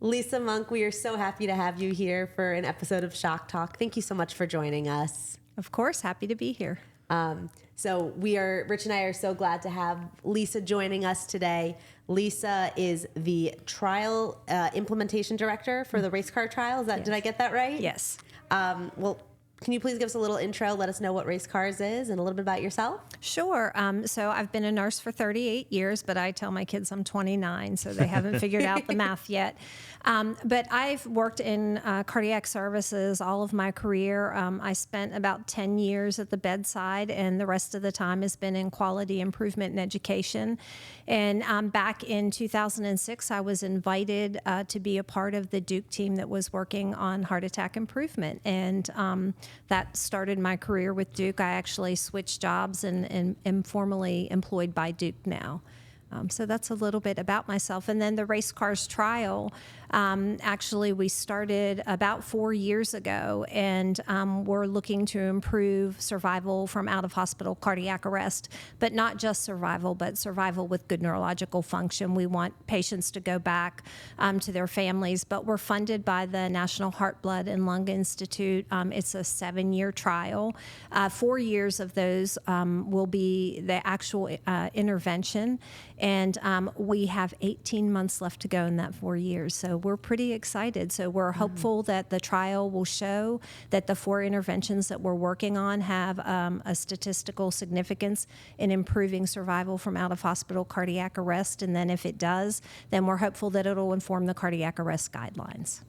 Lisa Monk, we are so happy to have you here for an episode of Shok Talk. Thank you so much for joining us. Of course, happy to be here. Rich and I are so glad to have Lisa joining us today. Lisa is the trial implementation director for the race car trial. Did I get that right? Yes. Can you please give us a little intro? Let us know what race cars is and a little bit about yourself. Sure. So I've been a nurse for 38 years, but I tell my kids I'm 29, so they haven't figured out the math yet. But I've worked in cardiac services all of my career. I spent about 10 years at the bedside, and the rest of the time has been in quality improvement and education. And back in 2006, I was invited to be a part of the Duke team that was working on heart attack improvement. And that started my career with Duke. I actually switched jobs and am formally employed by Duke now. So that's a little bit about myself. And then the race cars trial, actually we started about 4 years ago, and we're looking to improve survival from out-of-hospital cardiac arrest, but not just survival, but survival with good neurological function. We want patients to go back to their families, but we're funded by the National Heart, Blood, and Lung Institute. It's a 7-year trial. 4 years of those will be the actual intervention, and we have 18 months left to go in that 4 years. So we're pretty excited. So we're hopeful that the trial will show that the 4 interventions that we're working on have a statistical significance in improving survival from out-of-hospital cardiac arrest. And then if it does, then we're hopeful that it'll inform the cardiac arrest guidelines.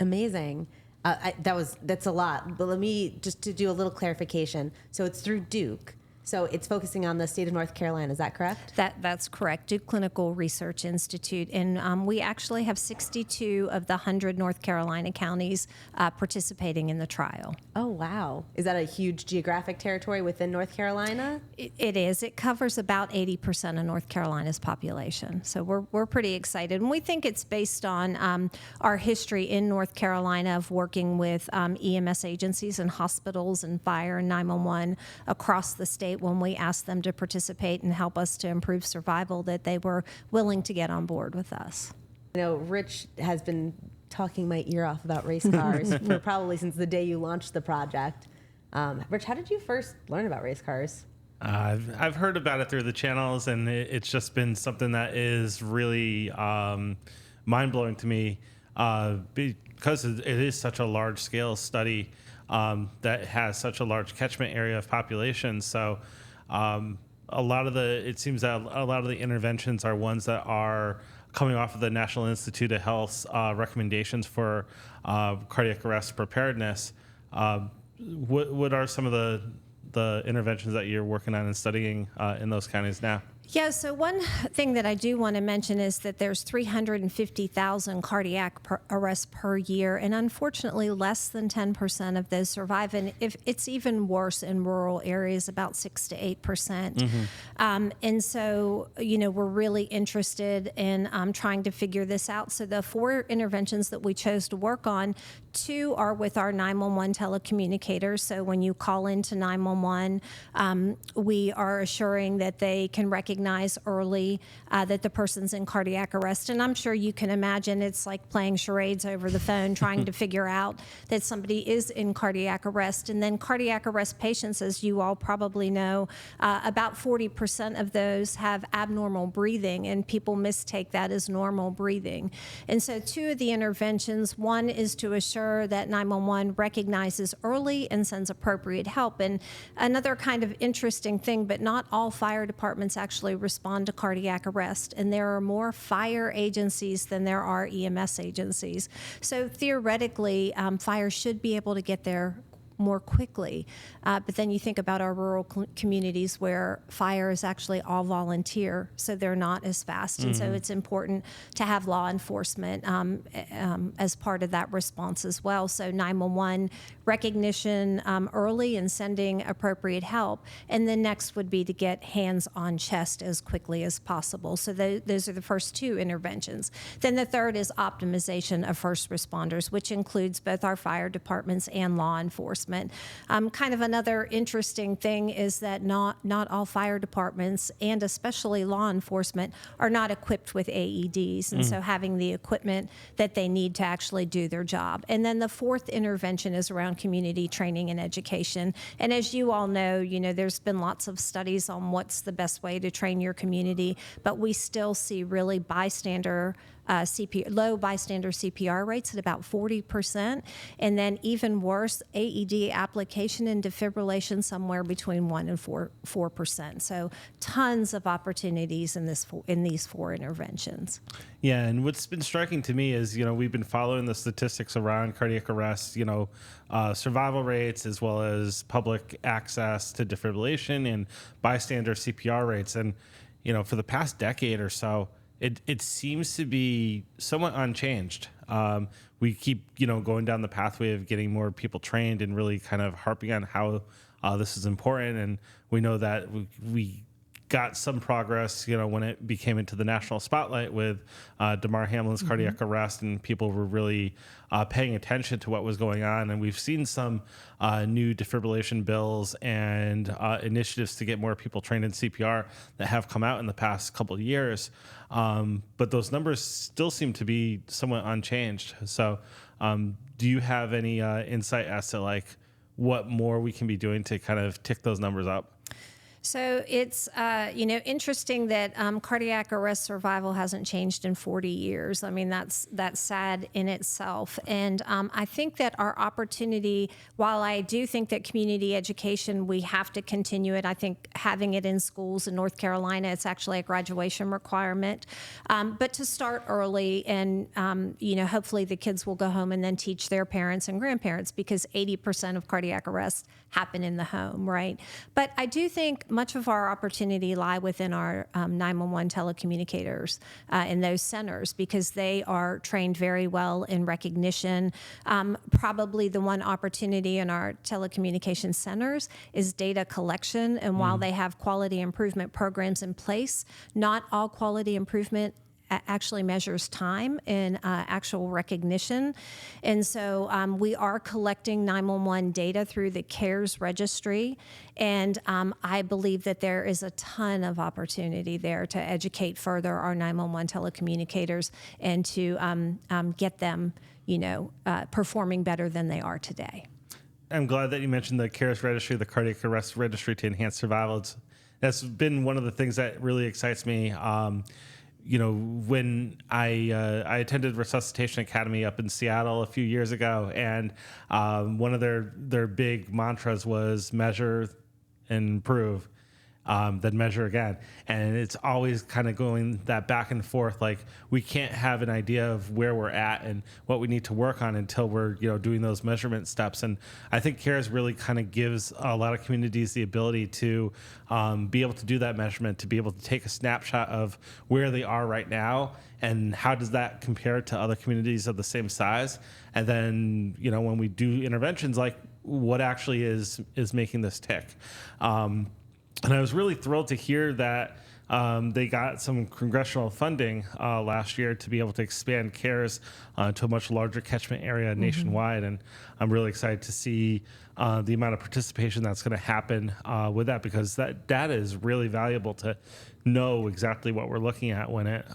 Amazing. That's a lot. But let me just to do a little clarification. So it's through Duke. So it's focusing on the state of North Carolina, is that correct? That's correct, Duke Clinical Research Institute. And we actually have 62 of the 100 North Carolina counties participating in the trial. Oh, wow. Is that a huge geographic territory within North Carolina? It is. It covers about 80% of North Carolina's population. So we're pretty excited. And we think it's based on our history in North Carolina of working with EMS agencies and hospitals and fire and 911 across the state. When we asked them to participate and help us to improve survival, that they were willing to get on board with us. Rich has been talking my ear off about race cars for probably since the day you launched the project. Rich, how did you first learn about race cars? I've heard about it through the channels, and it's just been something that is really mind-blowing to me because it is such a large-scale study that has such a large catchment area of population. So it seems that a lot of the interventions are ones that are coming off of the National Institute of Health's recommendations for cardiac arrest preparedness. What are some of the interventions that you're working on and studying in those counties now? Yeah, so one thing that I do want to mention is that there's 350,000 cardiac arrests per year, and unfortunately less than 10% of those survive. And if it's even worse in rural areas, about 6 to 8%. And so, we're really interested in trying to figure this out. So the 4 interventions that we chose to work on, 2 are with our 911 telecommunicators. So when you call into 911, we are assuring that they can recognize early that the person's in cardiac arrest. And I'm sure you can imagine it's like playing charades over the phone, trying to figure out that somebody is in cardiac arrest. And then cardiac arrest patients, as you all probably know, about 40% of those have abnormal breathing, and people mistake that as normal breathing. And so 2 of the interventions, one is to assure that 911 recognizes early and sends appropriate help. And another kind of interesting thing, but not all fire departments actually respond to cardiac arrest, and there are more fire agencies than there are EMS agencies. So theoretically, fire should be able to get there more quickly. But then you think about our rural communities where fire is actually all volunteer, so they're not as fast. And so it's important to have law enforcement as part of that response as well. So 911 recognition early and sending appropriate help. And then next would be to get hands on chest as quickly as possible. So those are the first 2 interventions. Then the third is optimization of first responders, which includes both our fire departments and law enforcement. enforcement. Kind of another interesting thing is that not all fire departments, and especially law enforcement, are not equipped with AEDs, and so having the equipment that they need to actually do their job. And then the fourth intervention is around community training and education. And as you all know, there's been lots of studies on what's the best way to train your community, but we still see really low bystander CPR rates at about 40%, and then even worse, AED application and defibrillation somewhere between 1% and 4%. So tons of opportunities in these four interventions. Yeah, and what's been striking to me is, we've been following the statistics around cardiac arrest, survival rates, as well as public access to defibrillation and bystander CPR rates. And, for the past decade or so, it seems to be somewhat unchanged. We keep, going down the pathway of getting more people trained and really kind of harping on how this is important. And we know that we got some progress, when it became into the national spotlight with Damar Hamlin's cardiac arrest, and people were really paying attention to what was going on. And we've seen some new defibrillation bills and initiatives to get more people trained in CPR that have come out in the past couple of years. But those numbers still seem to be somewhat unchanged. So do you have any insight as to what more we can be doing to kind of tick those numbers up? So it's, interesting that cardiac arrest survival hasn't changed in 40 years. I mean, that's sad in itself. And I think that our opportunity, while I do think that community education, we have to continue it. I think having it in schools in North Carolina, it's actually a graduation requirement. But to start early and, hopefully the kids will go home and then teach their parents and grandparents, because 80% of cardiac arrests happen in the home, right? But I do think much of our opportunity lie within our 911 telecommunicators in those centers, because they are trained very well in recognition. Probably the one opportunity in our telecommunication centers is data collection. And while they have quality improvement programs in place, not all quality improvement actually measures time in actual recognition. And so we are collecting 911 data through the CARES registry. And I believe that there is a ton of opportunity there to educate further our 911 telecommunicators and to get them, performing better than they are today. I'm glad that you mentioned the CARES registry, the cardiac arrest registry to enhance survival. That's been one of the things that really excites me. When I attended Resuscitation Academy up in Seattle a few years ago, and one of their big mantras was measure and improve, then measure again. And it's always kind of going that back and forth. We can't have an idea of where we're at and what we need to work on until we're doing those measurement steps. And I think CARES really kind of gives a lot of communities the ability to be able to do that measurement, to be able to take a snapshot of where they are right now and how does that compare to other communities of the same size. And then when we do interventions, what actually is making this tick. And I was really thrilled to hear that they got some congressional funding last year to be able to expand CARES to a much larger catchment area nationwide. And I'm really excited to see the amount of participation that's going to happen with that, because that data is really valuable to know exactly what we're looking at when it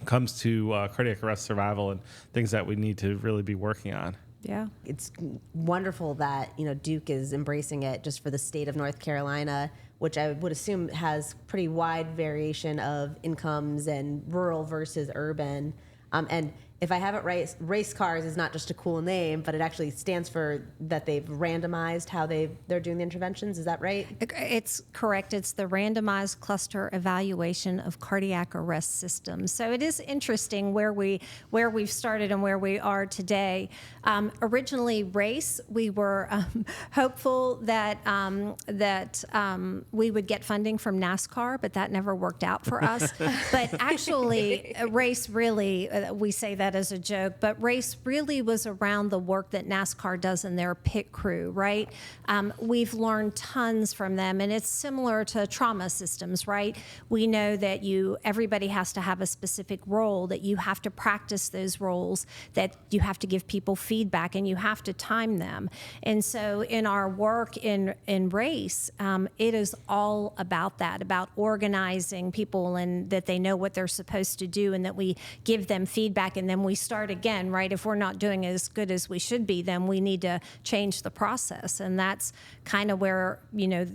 comes to cardiac arrest survival and things that we need to really be working on. Yeah. It's wonderful that, Duke is embracing it just for the state of North Carolina, which I would assume has pretty wide variation of incomes and rural versus urban. And if I have it right, race cars is not just a cool name, but it actually stands for that they've randomized how they're doing the interventions. Is that right? It's correct. It's the randomized cluster evaluation of cardiac arrest systems. So it is interesting where we've started and where we are today. Originally, race, we were hopeful that we would get funding from NASCAR, but that never worked out for us. But actually, race really, we say that that as a joke, but race really was around the work that NASCAR does in their pit crew, right? We've learned tons from them, and it's similar to trauma systems, right? We know that everybody has to have a specific role, that you have to practice those roles, that you have to give people feedback, and you have to time them. And so in our work in race, it is all about that, about organizing people and that they know what they're supposed to do, and that we give them feedback, and then we start again, right? If we're not doing as good as we should be, then we need to change the process. And that's kind of where,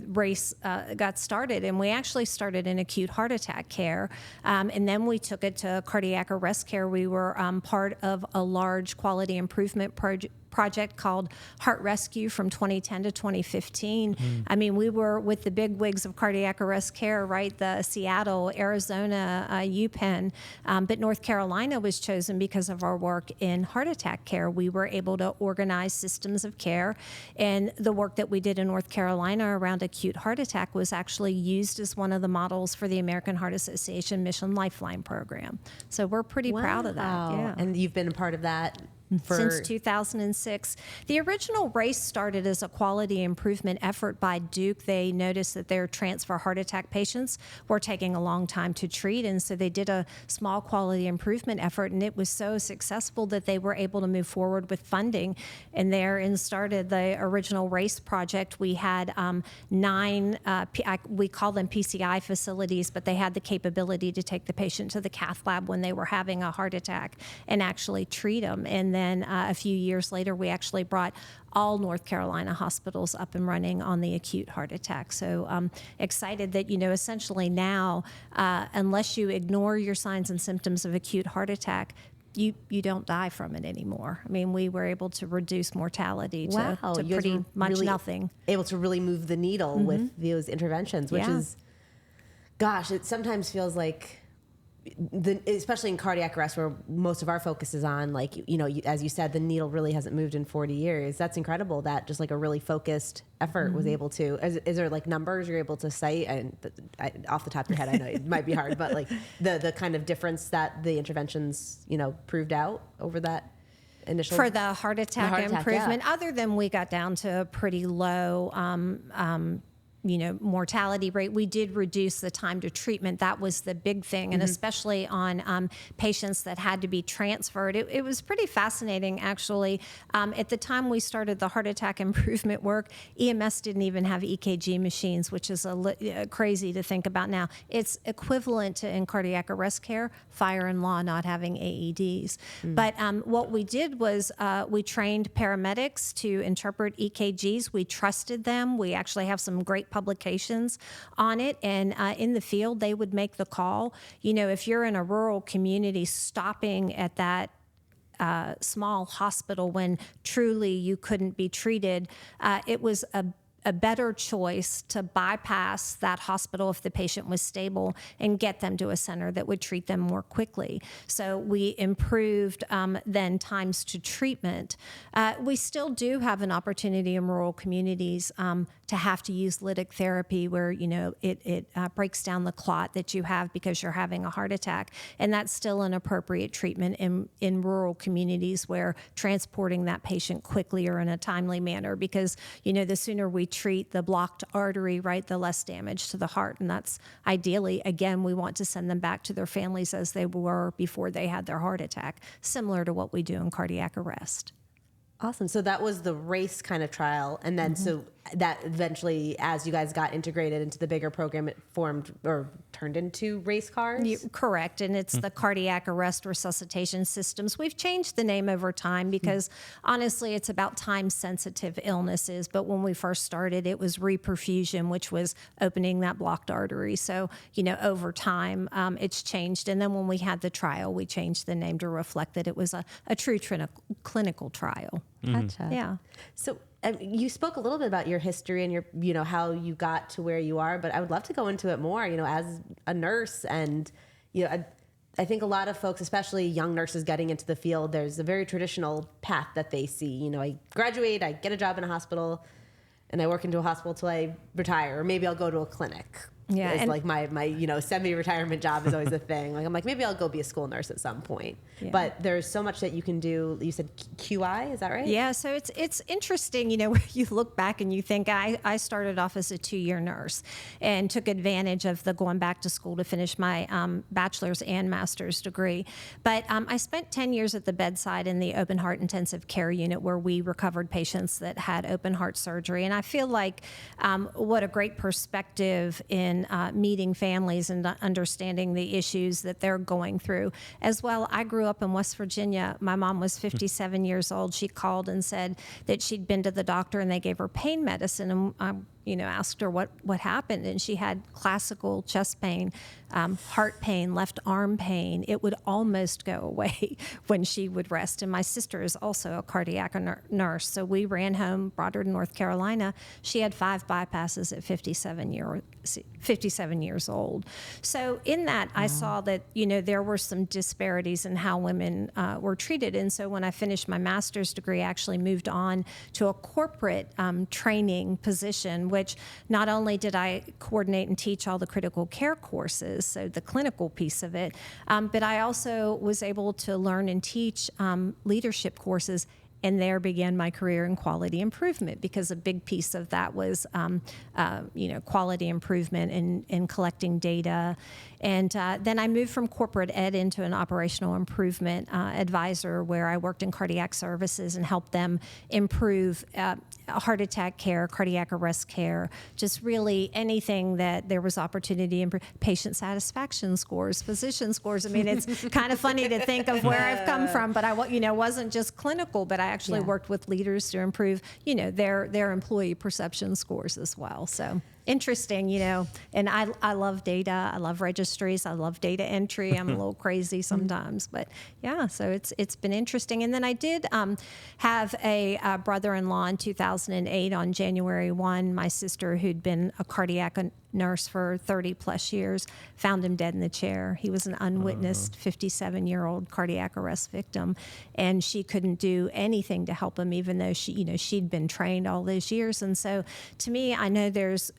race got started. And we actually started in acute heart attack care. And then we took it to cardiac arrest care. We were part of a large quality improvement project called Heart Rescue from 2010 to 2015. I mean, we were with the big wigs of cardiac arrest care, right? The Seattle, Arizona, UPenn, but North Carolina was chosen because of our work in heart attack care. We were able to organize systems of care, and the work that we did in North Carolina around acute heart attack was actually used as one of the models for the American Heart Association Mission Lifeline program. So we're pretty proud of that. Yeah. And you've been a part of that since 2006. The original race started as a quality improvement effort by Duke. They noticed that their transfer heart attack patients were taking a long time to treat, and so they did a small quality improvement effort, and it was so successful that they were able to move forward with funding, and therein started the original race project. We had 9, we call them PCI facilities, but they had the capability to take the patient to the cath lab when they were having a heart attack and actually treat them. And then a few years later, we actually brought all North Carolina hospitals up and running on the acute heart attack. So excited that, essentially now, unless you ignore your signs and symptoms of acute heart attack, you don't die from it anymore. I mean, we were able to reduce mortality to pretty much really nothing. Able to really move the needle with those interventions, which is, gosh, it sometimes feels like, especially in cardiac arrest, where most of our focus is on, like, as you said, the needle really hasn't moved in 40 years. That's incredible that just like a really focused effort was able to. Is there like numbers you're able to cite? And off the top of your head, I know it might be hard, but like the kind of difference that the interventions, proved out over that initial for the heart attack improvement. Yeah. Other than we got down to a pretty low mortality rate, we did reduce the time to treatment. That was the big thing, and especially on patients that had to be transferred. It was pretty fascinating, actually. At the time we started the heart attack improvement work, EMS didn't even have EKG machines, which is crazy to think about now. It's equivalent to, in cardiac arrest care, fire and law not having AEDs. But what we did was we trained paramedics to interpret EKGs. We trusted them. We actually have some great publications on it, and in the field they would make the call. If you're in a rural community, stopping at that small hospital when truly you couldn't be treated, it was a better choice to bypass that hospital if the patient was stable and get them to a center that would treat them more quickly. So we improved then times to treatment. We still do have an opportunity in rural communities to have to use lytic therapy, where it breaks down the clot that you have because you're having a heart attack, and that's still an appropriate treatment in rural communities, where transporting that patient quickly or in a timely manner, because the sooner we treat the blocked artery, right, the less damage to the heart. And that's ideally, again, we want to send them back to their families as they were before they had their heart attack, similar to what we do in cardiac arrest. Awesome. So that was the race kind of trial. And then so that eventually, as you guys got integrated into the bigger program, it formed or turned into race cars? Correct. And it's the cardiac arrest resuscitation systems. We've changed the name over time because honestly, it's about time-sensitive illnesses. But when we first started, it was reperfusion, which was opening that blocked artery. So, over time, it's changed. And then when we had the trial, we changed the name to reflect that it was a true clinical trial. Gotcha. Yeah. So you spoke a little bit about your history and your, how you got to where you are, but I would love to go into it more, as a nurse. And, I think a lot of folks, especially young nurses getting into the field, there's a very traditional path that they see. I graduate, I get a job in a hospital, and I work into a hospital till I retire, or maybe I'll go to a clinic. Yeah, is and- like my semi-retirement job is always a thing. Like I'm like, maybe I'll go be a school nurse at some point. Yeah. But there's so much that you can do. You said QI, is that right? Yeah, so it's interesting, where you look back and you think I started off as a 2-year nurse and took advantage of the going back to school to finish my bachelor's and master's degree. But I spent 10 years at the bedside in the open heart intensive care unit where we recovered patients that had open heart surgery. And I feel like what a great perspective in meeting families and understanding the issues that they're going through. As well, I grew up in West Virginia. My mom was 57 years old. She called and said that she'd been to the doctor and they gave her pain medicine. And asked her what happened, and she had classical chest pain, heart pain, left arm pain. It would almost go away when she would rest. And my sister is also a cardiac nurse, so we ran home, brought her to North Carolina. She had 5 bypasses at 57 years old. So in that, I saw that there were some disparities in how women were treated. And so when I finished my master's degree, I actually moved on to a corporate training position, which not only did I coordinate and teach all the critical care courses, so the clinical piece of it, but I also was able to learn and teach leadership courses. And there began my career in quality improvement, because a big piece of that was, quality improvement in collecting data. And then I moved from corporate ed into an operational improvement advisor, where I worked in cardiac services and helped them improve heart attack care, cardiac arrest care, just really anything that there was opportunity to improve. Patient satisfaction scores, physician scores. I mean, it's kind of funny to think of where I've come from, but I wasn't just clinical, but I actually worked with leaders to improve, their employee perception scores as well. So interesting, and I love data. I love registries. I love data entry. I'm a little crazy sometimes, but yeah, so it's been interesting. And then I did have a brother-in-law in 2008 on January 1. My sister, who'd been a cardiac nurse for 30 plus years, found him dead in the chair. He was an unwitnessed 57-year-old cardiac arrest victim, and she couldn't do anything to help him, even though she'd been trained all those years. And so to me, I know there's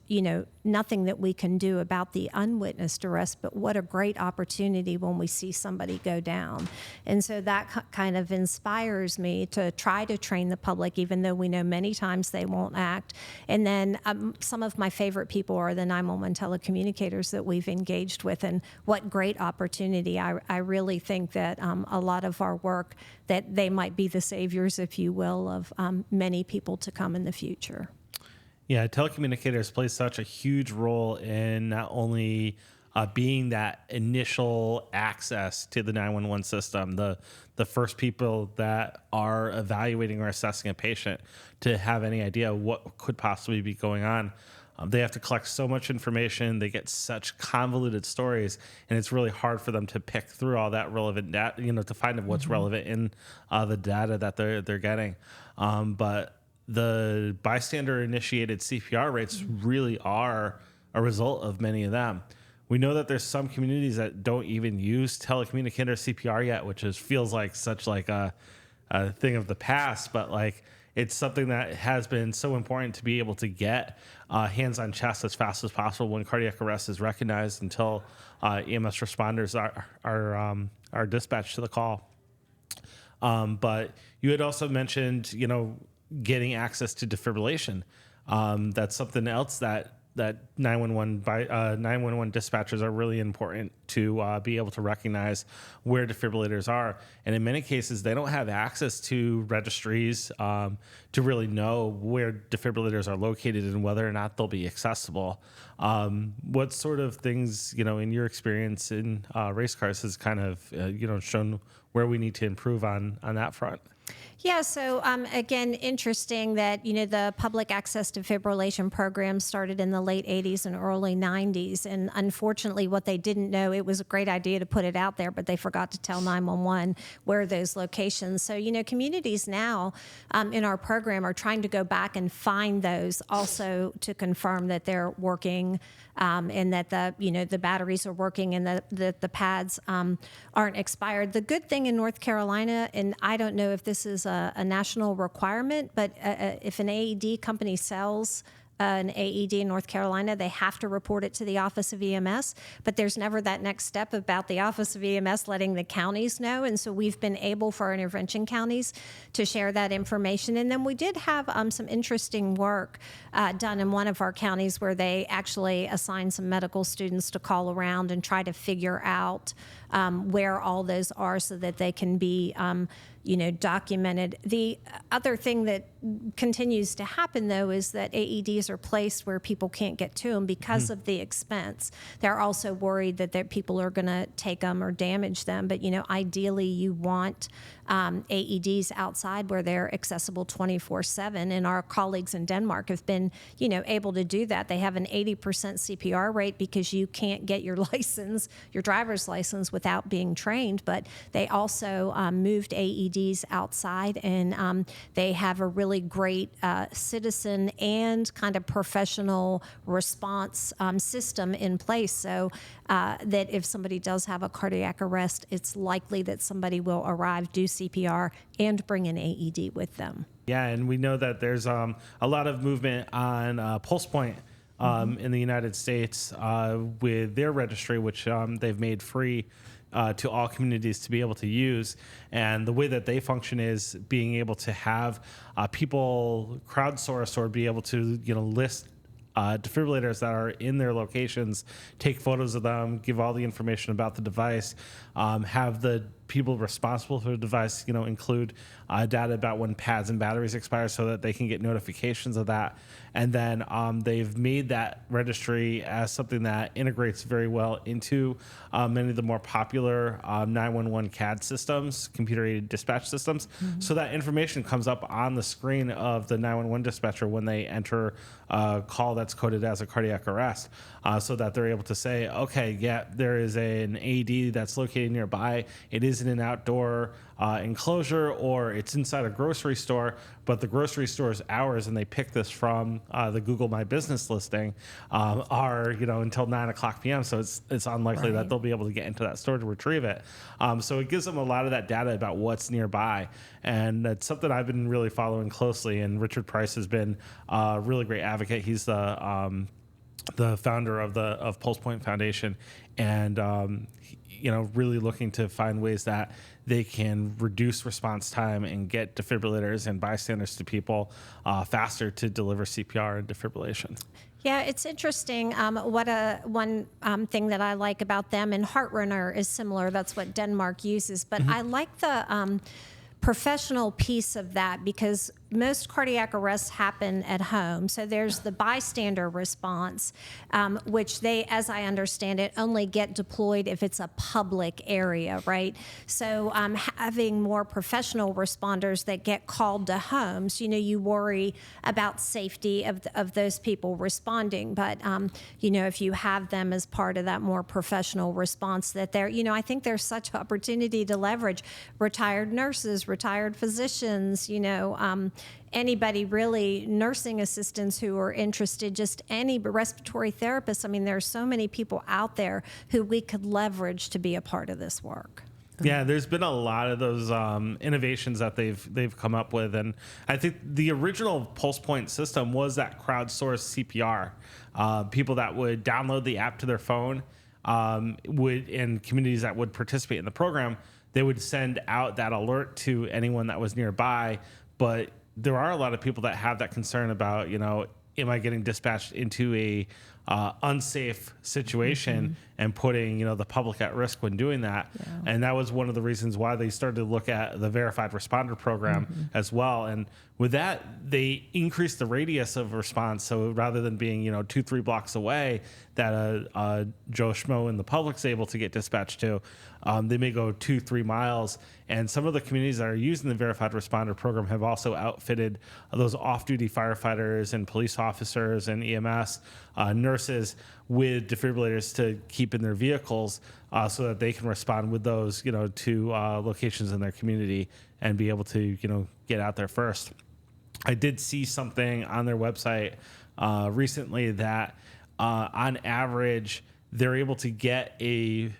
nothing that we can do about the unwitnessed arrest, but what a great opportunity when we see somebody go down. And so that kind of inspires me to try to train the public, even though we know many times they won't act. And then some of my favorite people are the 911 telecommunicators that we've engaged with, and what great opportunity. I really think that a lot of our work, that they might be the saviors, if you will, of many people to come in the future. Yeah, telecommunicators play such a huge role in not only being that initial access to the 911 system, the first people that are evaluating or assessing a patient to have any idea what could possibly be going on. They have to collect so much information. They get such convoluted stories, and it's really hard for them to pick through all that relevant data, to find what's relevant in the data that they're getting. But the bystander-initiated CPR rates really are a result of many of them. We know that there's some communities that don't even use telecommunicator CPR yet, which feels like such like a thing of the past, but like it's something that has been so important to be able to get hands on chest as fast as possible when cardiac arrest is recognized, until EMS responders are dispatched to the call. But you had also mentioned, getting access to defibrillation. That's something else that 911 dispatchers are really important to be able to recognize where defibrillators are. And in many cases, they don't have access to registries to really know where defibrillators are located and whether or not they'll be accessible. What sort of things, in your experience in race cars has kind of, shown where we need to improve on that front? Yeah, so again, interesting that, the public access defibrillation program started in the late 80s and early 90s. And unfortunately, what they didn't know, it was a great idea to put it out there, but they forgot to tell 911 where those locations. So, communities now in our program are trying to go back and find those, also to confirm that they're working and that the batteries are working and that the pads aren't expired. The good thing in North Carolina, and I don't know if this is a national requirement, but if an AED company sells an AED in North Carolina, they have to report it to the Office of EMS, but there's never that next step about the Office of EMS letting the counties know. And so we've been able for our intervention counties to share that information. And then we did have some interesting work done in one of our counties where they actually assigned some medical students to call around and try to figure out where all those are so that they can be documented. The other thing that continues to happen, though, is that AEDs are placed where people can't get to them because of the expense. They're also worried that people are going to take them or damage them. But, ideally you want AEDs outside where they're accessible 24/7. And our colleagues in Denmark have been, able to do that. They have an 80% CPR rate because you can't get your license, your driver's license, without being trained. But they also moved AEDs outside, and they have a really great citizen and kind of professional response system in place, so that if somebody does have a cardiac arrest, it's likely that somebody will arrive, do CPR, and bring an AED with them. Yeah, and we know that there's a lot of movement on PulsePoint in the United States with their registry, which they've made free to all communities to be able to use. And the way that they function is being able to have people crowdsource or be able to list defibrillators that are in their locations, take photos of them, give all the information about the device, have the people responsible for the device, include data about when pads and batteries expire so that they can get notifications of that. And then they've made that registry as something that integrates very well into many of the more popular 911 CAD systems, computer-aided dispatch systems. So that information comes up on the screen of the 911 dispatcher when they enter a call that's coded as a cardiac arrest, so that they're able to say, okay, yeah, there is an AED that's located nearby. It is in an outdoor enclosure, or it's inside a grocery store, but the grocery store's hours, and they pick this from the Google My Business listing, are until 9:00 p.m. So it's unlikely that they'll be able to get into that store to retrieve it. So it gives them a lot of that data about what's nearby, and that's something I've been really following closely. And Richard Price has been a really great advocate. He's the founder of PulsePoint Foundation, and really looking to find ways that they can reduce response time and get defibrillators and bystanders to people faster to deliver CPR and defibrillation. Yeah, it's interesting. One thing that I like about them, and HeartRunner is similar. That's what Denmark uses. But I like the professional piece of that, because most cardiac arrests happen at home. So there's the bystander response, which they, as I understand it, only get deployed if it's a public area, right? So having more professional responders that get called to homes, you worry about safety of those people responding. But, if you have them as part of that more professional response, that they're, I think there's such opportunity to leverage retired nurses, retired physicians, anybody really, nursing assistants who are interested, just any respiratory therapists. I mean, there are so many people out there who we could leverage to be a part of this work. Yeah, there's been a lot of those innovations that they've come up with, and I think the original PulsePoint system was that crowdsourced CPR. People that would download the app to their phone, in communities that would participate in the program, they would send out that alert to anyone that was nearby. But there are a lot of people that have that concern about, am I getting dispatched into a unsafe situation and putting, the public at risk when doing that. Yeah. And that was one of the reasons why they started to look at the verified responder program as well. And with that, they increased the radius of response. So rather than being, 2-3 blocks away that a Joe Schmo in the public's able to get dispatched to, they may go 2-3 miles. And some of the communities that are using the verified responder program have also outfitted those off-duty firefighters and police officers and EMS nurses with defibrillators to keep in their vehicles, so that they can respond with those, to locations in their community and be able to, get out there first. I did see something on their website recently that on average, they're able to get a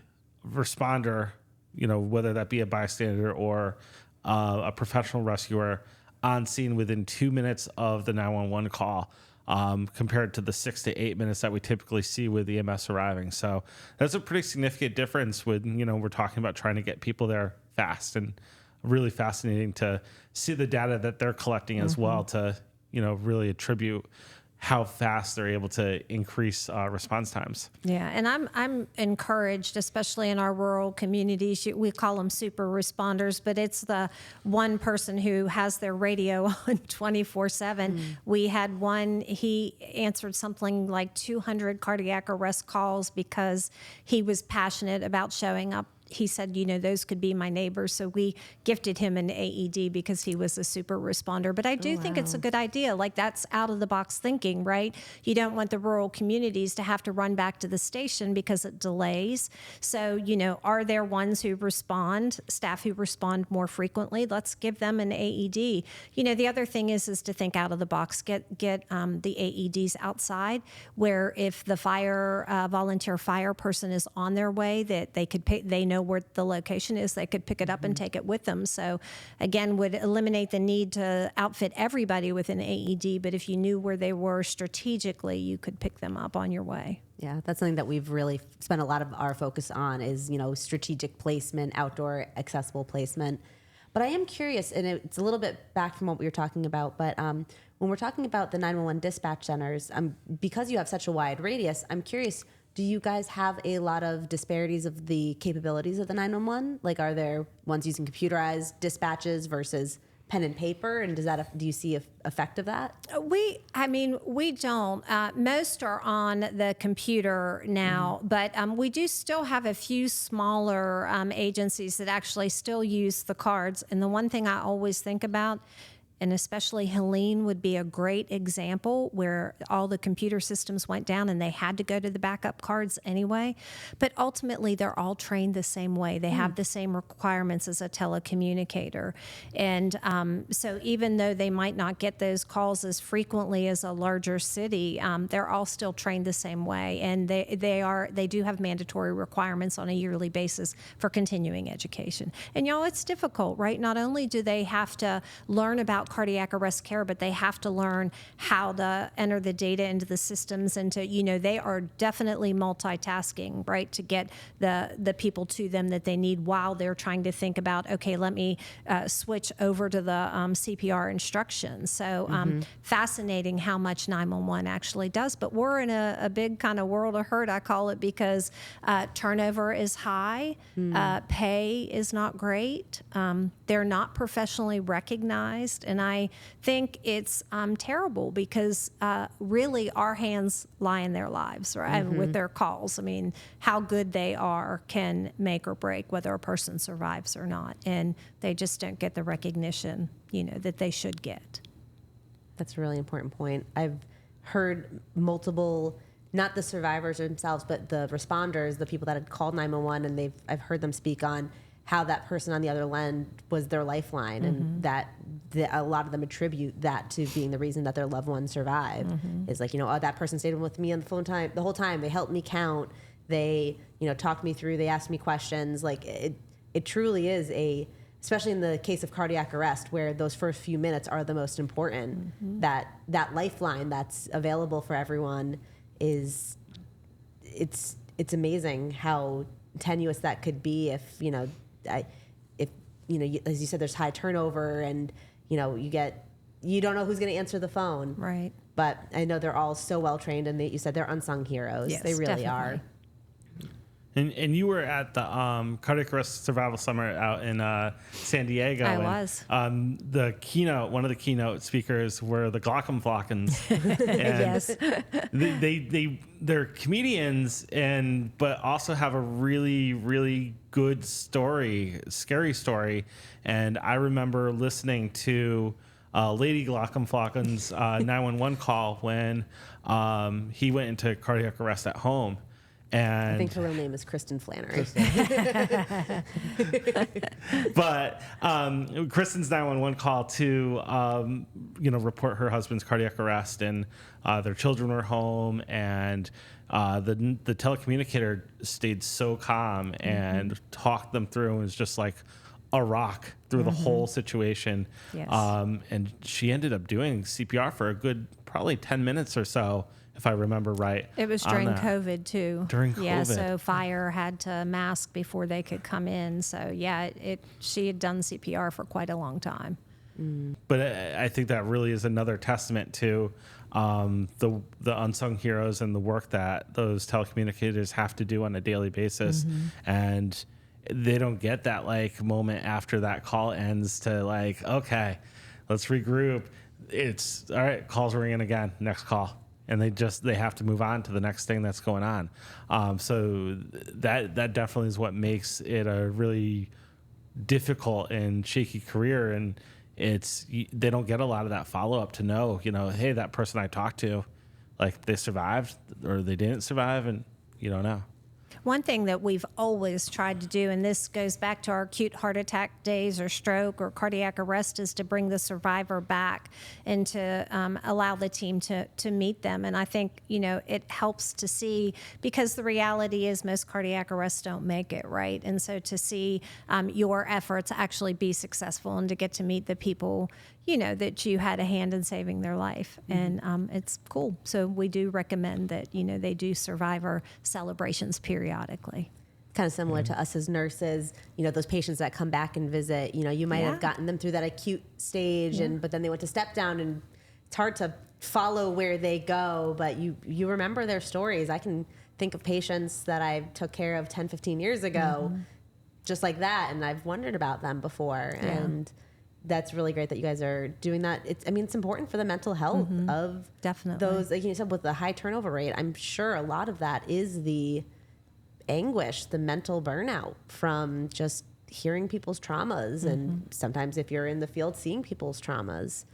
responder, whether that be a bystander or a professional rescuer, on scene within 2 minutes of the 911 call. compared to the 6 to 8 minutes that we typically see with EMS arriving. So that's a pretty significant difference when, we're talking about trying to get people there fast, and really fascinating to see the data that they're collecting as well to, really attribute how fast they're able to increase response times. Yeah, and I'm encouraged, especially in our rural communities. We call them super responders, but it's the one person who has their radio on 24/7. We had one, he answered something like 200 cardiac arrest calls because he was passionate about showing up. He said, those could be my neighbors. So we gifted him an AED because he was a super responder. But I do think it's a good idea. Like, that's out of the box thinking, right? You don't want the rural communities to have to run back to the station because it delays. So, are there ones who respond, staff who respond more frequently? Let's give them an AED. The other thing is to think out of the box, get the AEDs outside, where if the volunteer fire person is on their way, that they know where the location is, they could pick it up and take it with them. So again, would eliminate the need to outfit everybody with an AED, but if you knew where they were strategically, you could pick them up on your way. Yeah, that's something that we've really spent a lot of our focus on is, strategic placement, outdoor accessible placement. But I am curious, and it's a little bit back from what we were talking about, but when we're talking about the 911 dispatch centers, because you have such a wide radius, I'm curious, do you guys have a lot of disparities of the capabilities of the 911? Like, are there ones using computerized dispatches versus pen and paper? And do you see effect of that? We don't. Most are on the computer now, but we do still have a few smaller agencies that actually still use the cards. And the one thing I always think about, and especially Helene would be a great example, where all the computer systems went down and they had to go to the backup cards anyway. But ultimately, they're all trained the same way. They have the same requirements as a telecommunicator. And so even though they might not get those calls as frequently as a larger city, they're all still trained the same way. And they do have mandatory requirements on a yearly basis for continuing education. And it's difficult, right? Not only do they have to learn about cardiac arrest care, but they have to learn how to enter the data into the systems, and to, they are definitely multitasking, right, to get the people to them that they need while they're trying to think about, okay, let me switch over to the CPR instructions. So fascinating how much 911 actually does, but we're in a big kind of world of hurt, I call it, because turnover is high, pay is not great, they're not professionally recognized, and I think it's terrible because really our hands lie in their lives, right? With their calls. I mean, how good they are can make or break whether a person survives or not. And they just don't get the recognition, that they should get. That's a really important point. I've heard multiple, not the survivors themselves, but the responders, the people that had called 911, and I've heard them speak on how that person on the other end was their lifeline, and that a lot of them attribute that to being the reason that their loved one survived. Is like, that person stayed with me on the phone the whole time. They helped me count. They, talked me through. They asked me questions. Like, it truly is especially in the case of cardiac arrest, where those first few minutes are the most important. That lifeline that's available for everyone it's amazing how tenuous that could be if as you said, there's high turnover, and you don't know who's going to answer the phone. Right. But I know they're all so well trained, and you said they're unsung heroes. Yes, they really definitely are. And you were at the Cardiac Arrest Survival Summit out in San Diego. I was. One of the keynote speakers were the Glockenflockens. Yes. They're comedians, but also have a really, really good story, scary story. And I remember listening to Lady Glockenflocken's 911 call when he went into cardiac arrest at home. And I think her real name is Kristen Flannery. But Kristen's 911 call to report her husband's cardiac arrest, and their children were home, and the telecommunicator stayed so calm and talked them through, and was just like a rock through the whole situation. Yes. And she ended up doing CPR for a good probably 10 minutes or so, if I remember right. It was on during that. COVID too. During Yeah, COVID. so fire had to mask before they could come in. So yeah, she had done CPR for quite a long time. But I think that really is another testament to the unsung heroes and the work that those telecommunicators have to do on a daily basis. And they don't get that like moment after that call ends to like, okay, let's regroup. It's all right. Call's ringing again. Next call. And they have to move on to the next thing that's going on. So that definitely is what makes it a really difficult and shaky career. And they don't get a lot of that follow up to know, hey, that person I talked to, like they survived or they didn't survive, and you don't know. One thing that we've always tried to do, and this goes back to our acute heart attack days or stroke or cardiac arrest, is to bring the survivor back and to allow the team to meet them. And I think, it helps to see, because the reality is most cardiac arrests don't make it, right? And so to see your efforts actually be successful and to get to meet the people, that you had a hand in saving their life. And it's cool. So we do recommend that, they do survivor celebrations periodically. Kind of similar to us as nurses, those patients that come back and visit, you might Yeah. have gotten them through that acute stage, but then they went to step down, and it's hard to follow where they go, but you remember their stories. I can think of patients that I took care of 10, 15 years ago, just like that, and I've wondered about them before. Yeah. And that's really great that you guys are doing that. It's important for the mental health of Definitely. those, like you said, with the high turnover rate. I'm sure a lot of that is the anguish, the mental burnout from just hearing people's traumas, and sometimes if you're in the field, seeing people's traumas.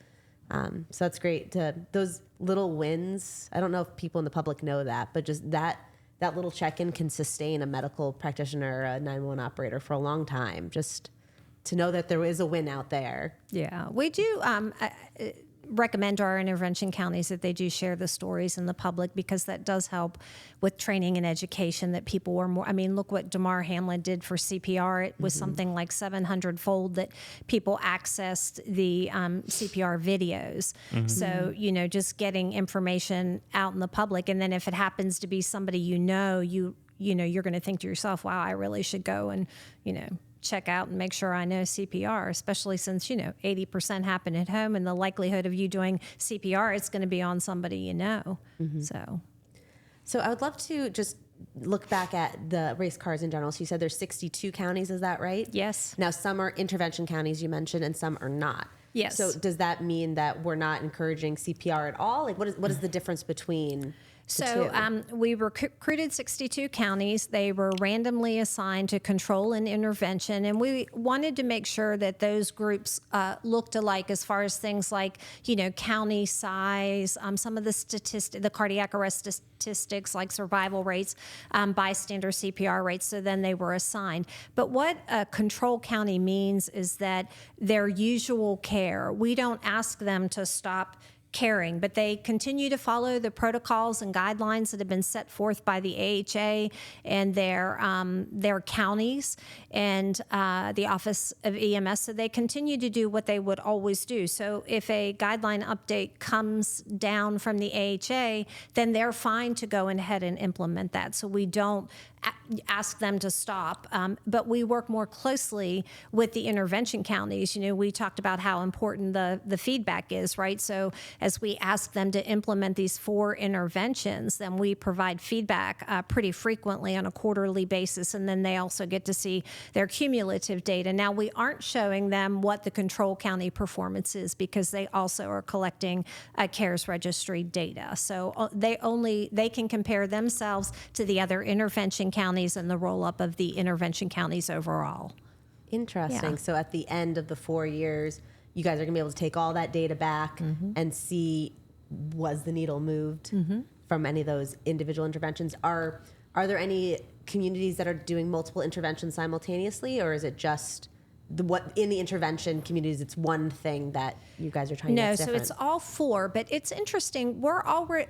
So that's great. Those little wins, I don't know if people in the public know that, but just that little check-in can sustain a medical practitioner, a 911 operator for a long time. Just to know that there is a win out there. Yeah, we do recommend to our intervention counties that they do share the stories in the public, because that does help with training and education, that people were more, look what Damar Hamlin did for CPR. It was something like 700-fold that people accessed the CPR videos. So, just getting information out in the public. And then if it happens to be somebody you're going to think to yourself, wow, I really should go and, check out and make sure I know CPR, especially since, 80% happen at home, and the likelihood of you doing CPR, it's going to be on somebody you know. So I would love to just look back at the race cars in general. So you said there's 62 counties, is that right? Yes. Now some are intervention counties, you mentioned, and some are not. Yes. So does that mean that we're not encouraging CPR at all? Like what is the difference between the two? We recruited 62 counties. They were randomly assigned to control and intervention, and we wanted to make sure that those groups looked alike as far as things like, county size, some of the cardiac arrest statistics like survival rates, bystander CPR rates. So then they were assigned. But what a control county means is that their usual care, we don't ask them to stop caring, but they continue to follow the protocols and guidelines that have been set forth by the AHA and their counties and the Office of EMS. So they continue to do what they would always do. So if a guideline update comes down from the AHA, then they're fine to go ahead and implement that. So we don't ask them to stop, but we work more closely with the intervention counties. We talked about how important the feedback is, right? So as we ask them to implement these 4 interventions, then we provide feedback pretty frequently on a quarterly basis, and then they also get to see their cumulative data. Now, we aren't showing them what the control county performance is, because they also are collecting CARES registry data. So they can compare themselves to the other intervention counties and the roll-up of the intervention counties overall. Interesting. Yeah. So at the end of the 4 years, you guys are going to be able to take all that data back and see, was the needle moved from any of those individual interventions? Are there any communities that are doing multiple interventions simultaneously, or is it just what in the intervention communities, it's one thing that you guys are trying to do? No, so it's all 4, but it's interesting. We're already,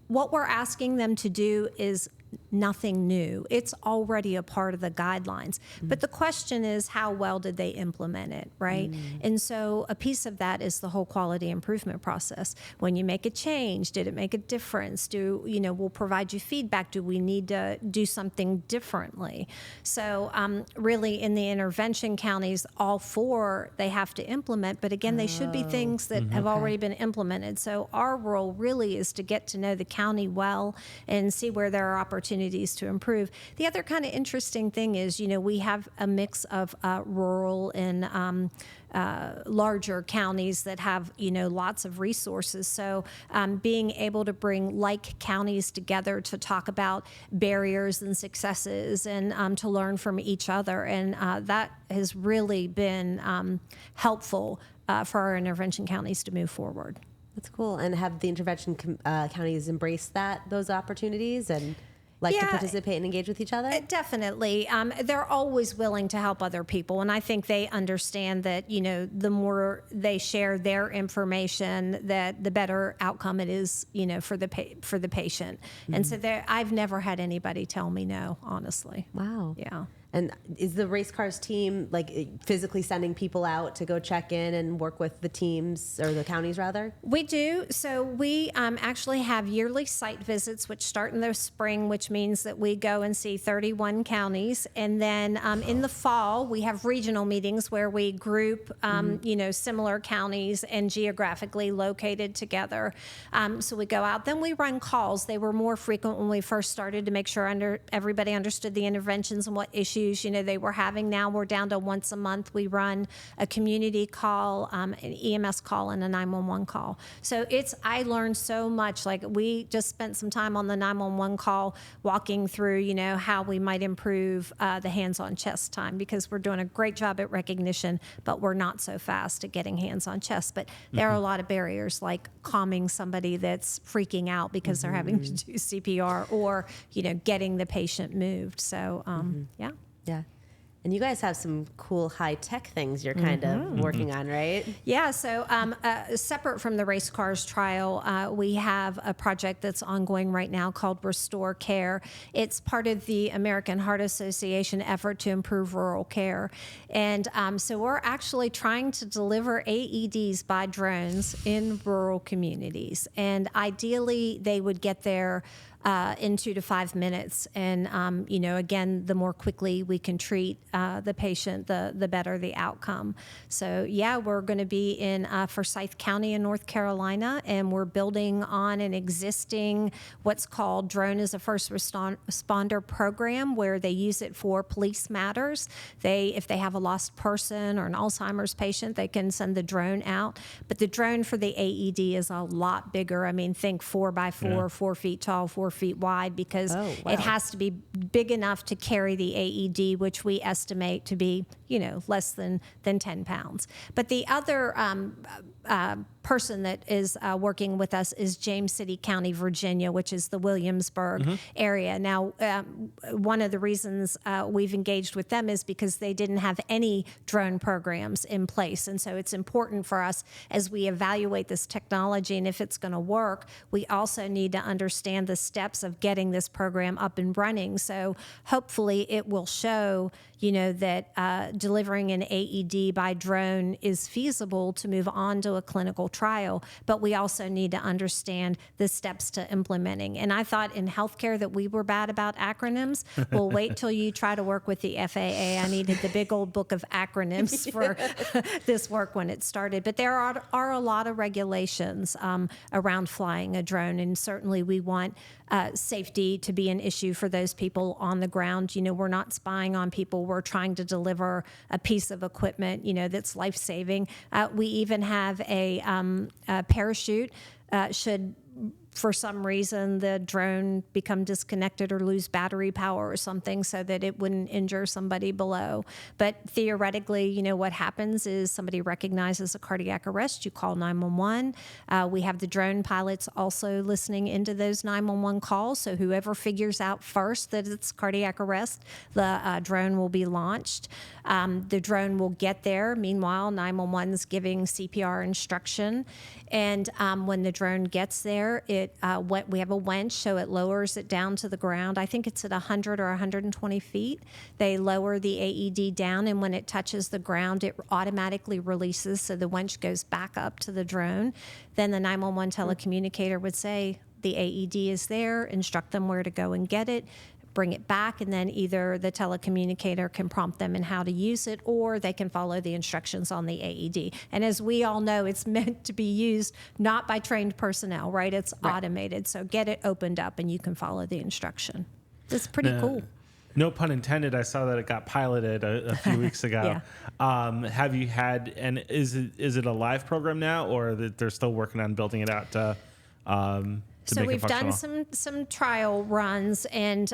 what we're asking them to do is nothing new. It's already a part of the guidelines. But the question is, how well did they implement it, right? And so a piece of that is the whole quality improvement process. When you make a change, did it make a difference? We'll provide you feedback. Do we need to do something differently? So really in the intervention counties, all 4 they have to implement, but again, they should be things that have already been implemented. So our role really is to get to know the county well and see where there are opportunities to improve. The other kind of interesting thing is, we have a mix of rural and larger counties that have, lots of resources. So being able to bring like counties together to talk about barriers and successes and to learn from each other. And that has really been helpful for our intervention counties to move forward. That's cool. And have the intervention counties embraced those opportunities and to participate and engage with each other? Definitely. They're always willing to help other people. And I think they understand that, the more they share their information, that the better outcome it is, for the patient. And so I've never had anybody tell me no, honestly. Wow. Yeah. And is the race cars team physically sending people out to go check in and work with the teams or the counties rather? We do. So we actually have yearly site visits, which start in the spring, which means that we go and see 31 counties. And then in the fall, we have regional meetings where we group, similar counties and geographically located together. So we go out. Then we run calls. They were more frequent when we first started to make sure everybody understood the interventions and what issues they were having. Now we're down to once a month. We run a community call, an EMS call, and a 911 call. So I learned so much. We just spent some time on the 911 call walking through, how we might improve the hands-on chest time, because we're doing a great job at recognition, but we're not so fast at getting hands-on chest. But there are a lot of barriers, like calming somebody that's freaking out because they're having to do CPR, or, getting the patient moved. So, yeah. Yeah. And you guys have some cool high-tech things you're kind of working on, right? Yeah, so separate from the race cars trial, we have a project that's ongoing right now called Restore Care. It's part of the American Heart Association effort to improve rural care. And so we're actually trying to deliver AEDs by drones in rural communities. And ideally, they would get there in 2 to 5 minutes. And, again, the more quickly we can treat the patient, the better the outcome. So, yeah, we're going to be in Forsyth County in North Carolina, and we're building on an existing what's called Drone as a First Responder program, where they use it for police matters. If they have a lost person or an Alzheimer's patient, they can send the drone out. But the drone for the AED is a lot bigger. I mean, think 4x4, 4 feet tall, 4 feet wide, because it has to be big enough to carry the AED, which we estimate to be, less than 10 pounds. But the other person that is working with us is James City County, Virginia, which is the Williamsburg area. Now, one of the reasons we've engaged with them is because they didn't have any drone programs in place. And so it's important for us, as we evaluate this technology and if it's going to work, we also need to understand the steps of getting this program up and running. So hopefully it will show, that delivering an AED by drone is feasible to move on to a clinical trial. But we also need to understand the steps to implementing. And I thought in healthcare that we were bad about acronyms. Well, wait till you try to work with the FAA. I needed the big old book of acronyms for this work when it started. But there are a lot of regulations around flying a drone. And certainly we want safety to be an issue for those people on the ground. We're not spying on people. We're trying to deliver a piece of equipment, that's life-saving. We even have a parachute should, for some reason, the drone become disconnected or lose battery power or something, so that it wouldn't injure somebody below. But theoretically, what happens is somebody recognizes a cardiac arrest, you call 911. We have the drone pilots also listening into those 911 calls, so whoever figures out first that it's cardiac arrest, the drone will be launched. The drone will get there. Meanwhile, 911 is giving CPR instruction. And when the drone gets there, it it, we have a winch, so it lowers it down to the ground. I think it's at 100 or 120 feet. They lower the AED down, and when it touches the ground, it automatically releases, so the winch goes back up to the drone. Then the 911 telecommunicator would say, the AED is there, instruct them where to go and get it, bring it back, and then either the telecommunicator can prompt them in how to use it, or they can follow the instructions on the AED. And as we all know, it's meant to be used not by trained personnel, right? It's automated. So get it opened up and you can follow the instruction. It's pretty cool. No pun intended. I saw that it got piloted a few weeks ago. Have you had, and is it a live program now, or that they're still working on building it out to So we've done some trial runs, and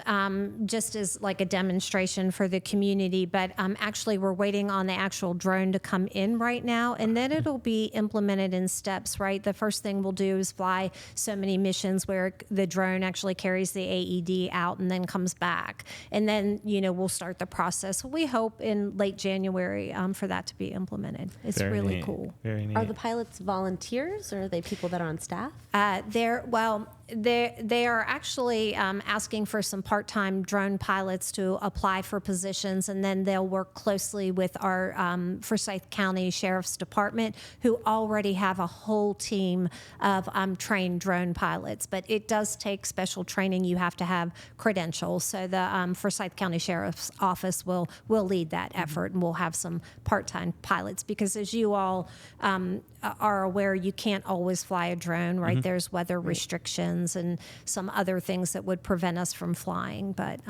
just as like a demonstration for the community, but actually we're waiting on the actual drone to come in right now, and then it'll be implemented in steps, right? The first thing we'll do is fly so many missions where the drone actually carries the AED out and then comes back. And then, we'll start the process. We hope in late January for that to be implemented. It's Very really neat. cool. Very neat. Are the pilots volunteers, or are they people that are on staff? They are actually asking for some part-time drone pilots to apply for positions, and then they'll work closely with our Forsyth County Sheriff's Department, who already have a whole team of trained drone pilots. But it does take special training. You have to have credentials. So the Forsyth County Sheriff's Office will lead that effort, and we'll have some part-time pilots, because as you all are aware, you can't always fly a drone, right? There's weather restrictions and some other things that would prevent us from flying. But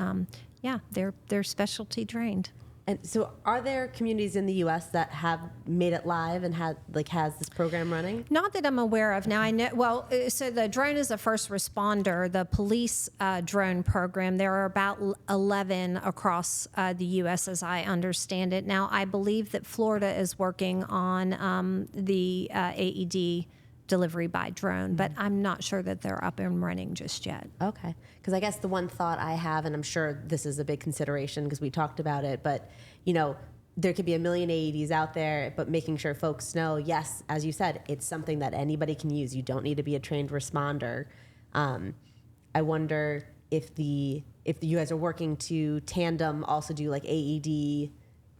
they're specialty trained. And so, are there communities in the U.S. that have made it live and has this program running? Not that I'm aware of. Now I know. Well, so the drone is a first responder. The police drone program. There are about 11 across the U.S. as I understand it. Now I believe that Florida is working on the AED delivery by drone, but I'm not sure that they're up and running just yet. Okay. Because I guess the one thought I have, and I'm sure this is a big consideration because we talked about it, but, there could be a million AEDs out there, but making sure folks know, yes, as you said, it's something that anybody can use. You don't need to be a trained responder. I wonder if you guys are working to tandem also do like AED,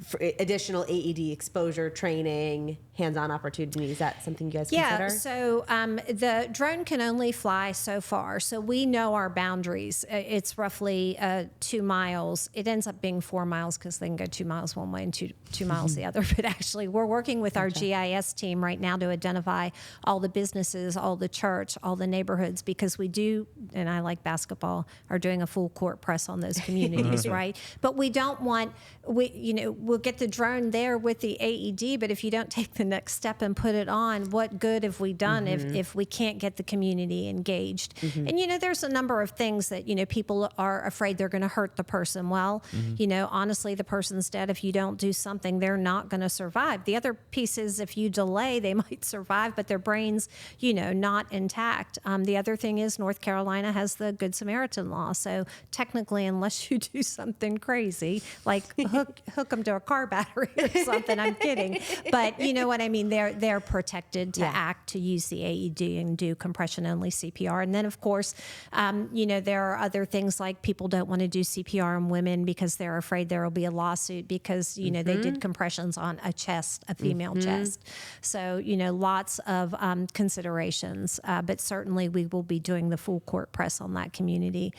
for additional AED exposure training, hands-on opportunities. Is that something you guys consider? Yeah, so the drone can only fly so far. So we know our boundaries. It's roughly 2 miles. It ends up being 4 miles because they can go 2 miles one way and two miles the other. But actually, we're working with our GIS team right now to identify all the businesses, all the church, all the neighborhoods, because we do, and I like basketball, are doing a full court press on those communities, right? But we don't want, we'll get the drone there with the AED, but if you don't take the next step and put it on, what good have we done if we can't get the community engaged? And there's a number of things that people are afraid they're going to hurt the person. Well, honestly, the person's dead. If you don't do something, they're not going to survive. The other piece is if you delay, they might survive, but their brains not intact. The other thing is North Carolina has the Good Samaritan law, so technically, unless you do something crazy like hook them to a car battery or something, I'm kidding, but you know what I mean, they're protected to act, to use the AED and do compression only CPR. And then of course there are other things like people don't want to do CPR on women because they're afraid there will be a lawsuit because they did compressions on a female chest. So lots of considerations, but certainly we will be doing the full court press on that community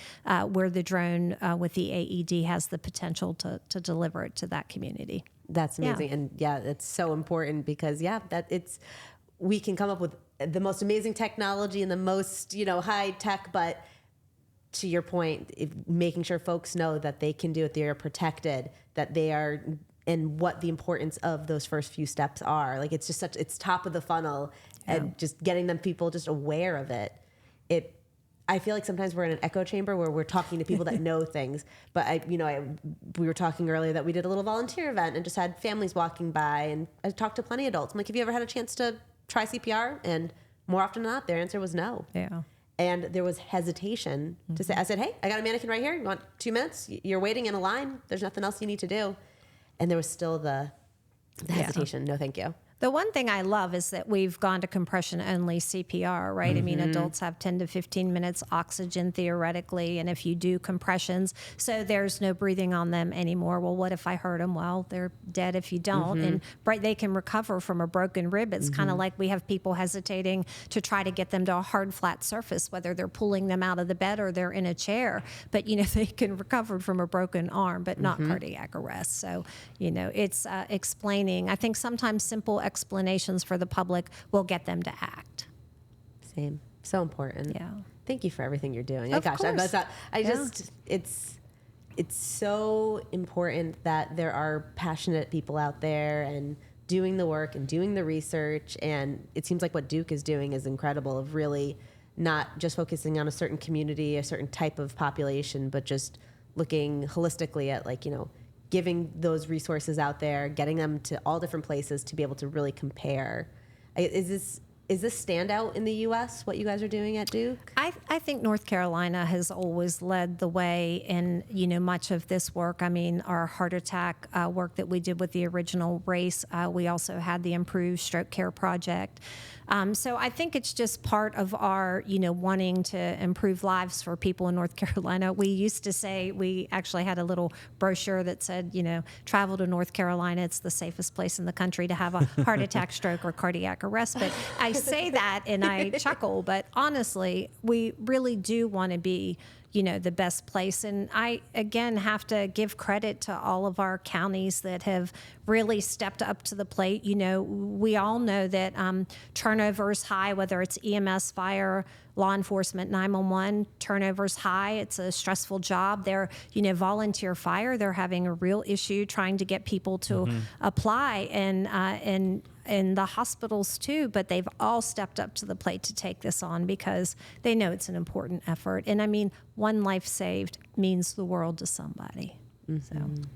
where the drone with the AED has the potential to deliver it to that community. That's amazing. And it's so important because we can come up with the most amazing technology and the most, high tech, but to your point, making sure folks know that they can do it, they are protected, that they are, and what the importance of those first few steps are. Like it's just it's top of the funnel and just getting people just aware of it. I feel like sometimes we're in an echo chamber where we're talking to people that know things. But we were talking earlier that we did a little volunteer event and just had families walking by, and I talked to plenty of adults. I'm like, have you ever had a chance to try CPR? And more often than not, their answer was no. Yeah. And there was hesitation to say, I said, hey, I got a mannequin right here. You want 2 minutes? You're waiting in a line. There's nothing else you need to do. And there was still the hesitation. No, thank you. The one thing I love is that we've gone to compression-only CPR, right? I mean, adults have 10 to 15 minutes oxygen theoretically, and if you do compressions, so there's no breathing on them anymore. Well, what if I hurt them? Well, they're dead if you don't, and they can recover from a broken rib. It's kind of like we have people hesitating to try to get them to a hard, flat surface, whether they're pulling them out of the bed or they're in a chair. But, they can recover from a broken arm, but not cardiac arrest. So, it's explaining. I think sometimes simple explanations for the public will get them to act. Same. So important. Yeah. Thank you for everything you're doing. Of course. It's so important that there are passionate people out there and doing the work and doing the research. And it seems like what Duke is doing is incredible, of really not just focusing on a certain community, a certain type of population, but just looking holistically at giving those resources out there, getting them to all different places to be able to really compare. Is this standout in the U.S., what you guys are doing at Duke? I think North Carolina has always led the way in, much of this work. I mean, our heart attack work that we did with the original race, we also had the Improved Stroke Care Project. So I think it's just part of our, wanting to improve lives for people in North Carolina. We used to say, we actually had a little brochure that said, travel to North Carolina. It's the safest place in the country to have a heart attack, stroke, or cardiac arrest. But I say that and I chuckle, but honestly, we really do want to be the best place. And I, again, have to give credit to all of our counties that have really stepped up to the plate. We all know that turnover is high, whether it's EMS, fire, law enforcement, 911, turnover's high. It's a stressful job. They're, volunteer fire, they're having a real issue trying to get people to apply, and the hospitals too, but they've all stepped up to the plate to take this on because they know it's an important effort. And I mean, one life saved means the world to somebody. So, and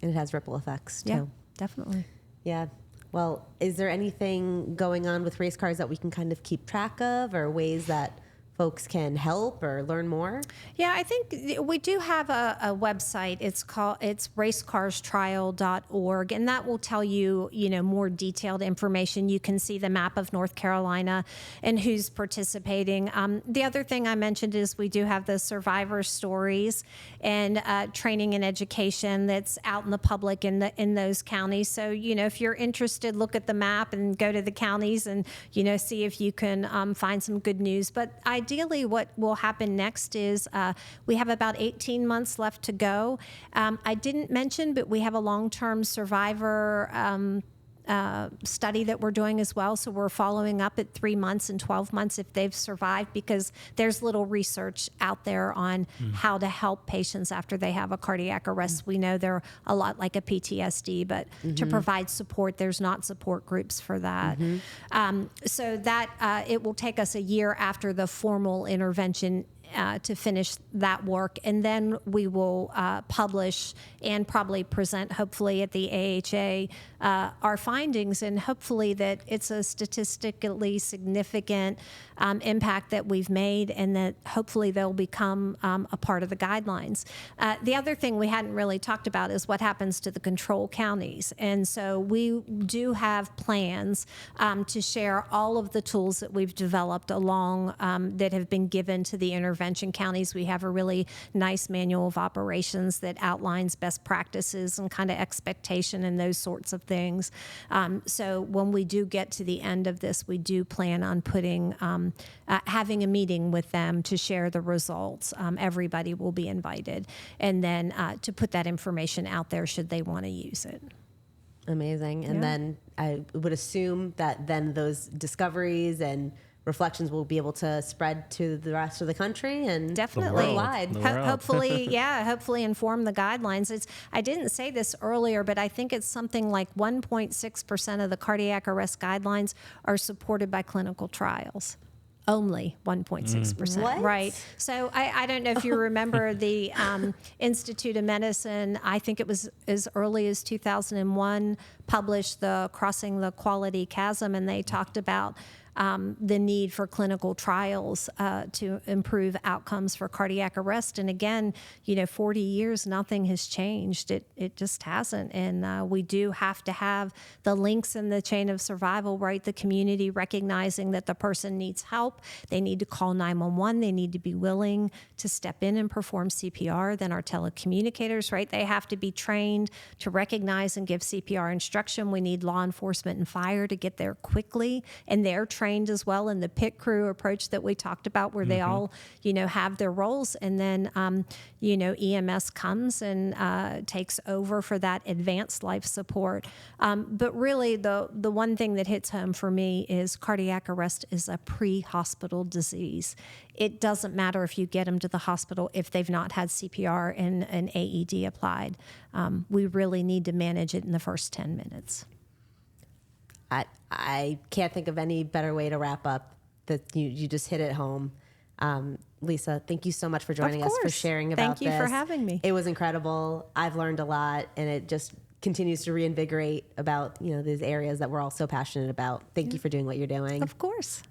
it has ripple effects too. Yeah, definitely. Yeah. Well, is there anything going on with race cars that we can kind of keep track of, or ways that folks can help or learn more? Yeah, I think we do have a website. It's racecarstrial.org, and that will tell you, more detailed information. You can see the map of North Carolina and who's participating. The other thing I mentioned is we do have the survivor stories and training and education that's out in the public in those counties. So, if you're interested, look at the map and go to the counties and, see if you can find some good news. But ideally, what will happen next is we have about 18 months left to go. I didn't mention, but we have a long-term survivor study that we're doing as well. So we're following up at 3 months and 12 months if they've survived, because there's little research out there on how to help patients after they have a cardiac arrest. We know they're a lot like a PTSD, but to provide support, there's not support groups for that. So that it will take us a year after the formal intervention to finish that work, and then we will publish and probably present, hopefully at the AHA, our findings, and hopefully that it's a statistically significant impact that we've made, and that hopefully they'll become a part of the guidelines. The other thing we hadn't really talked about is what happens to the control counties, and so we do have plans to share all of the tools that we've developed along that have been given to the intervention counties. We have a really nice manual of operations that outlines best practices and kind of expectation and those sorts of things. So when we do get to the end of this, we do plan on putting, having a meeting with them to share the results. Everybody will be invited, and then to put that information out there should they want to use it. Amazing. And then I would assume that then those discoveries and reflections will be able to spread to the rest of the country and definitely worldwide. Hopefully inform the guidelines. I didn't say this earlier, but I think it's something like 1.6% of the cardiac arrest guidelines are supported by clinical trials. Only 1.6%, What? right? So I don't know if you remember the Institute of Medicine, I think it was as early as 2001, published the Crossing the Quality Chasm, and they talked about the need for clinical trials to improve outcomes for cardiac arrest. And again, 40 years, nothing has changed. It just hasn't. And we do have to have the links in the chain of survival, right? The community recognizing that the person needs help. They need to call 911. They need to be willing to step in and perform CPR. Then our telecommunicators, right? They have to be trained to recognize and give CPR instruction. We need law enforcement and fire to get there quickly. And they're trained as well in the pit crew approach that we talked about, where they all, have their roles. And then, EMS comes and takes over for that advanced life support. But really, the one thing that hits home for me is cardiac arrest is a pre-hospital disease. It doesn't matter if you get them to the hospital if they've not had CPR and an AED applied. We really need to manage it in the first 10 minutes. I can't think of any better way to wrap up. That you just hit it home. Lisa, thank you so much for joining us, for sharing about this. Thank you for having me. It was incredible. I've learned a lot, and it just continues to reinvigorate about these areas that we're all so passionate about. Thank you for doing what you're doing. Of course.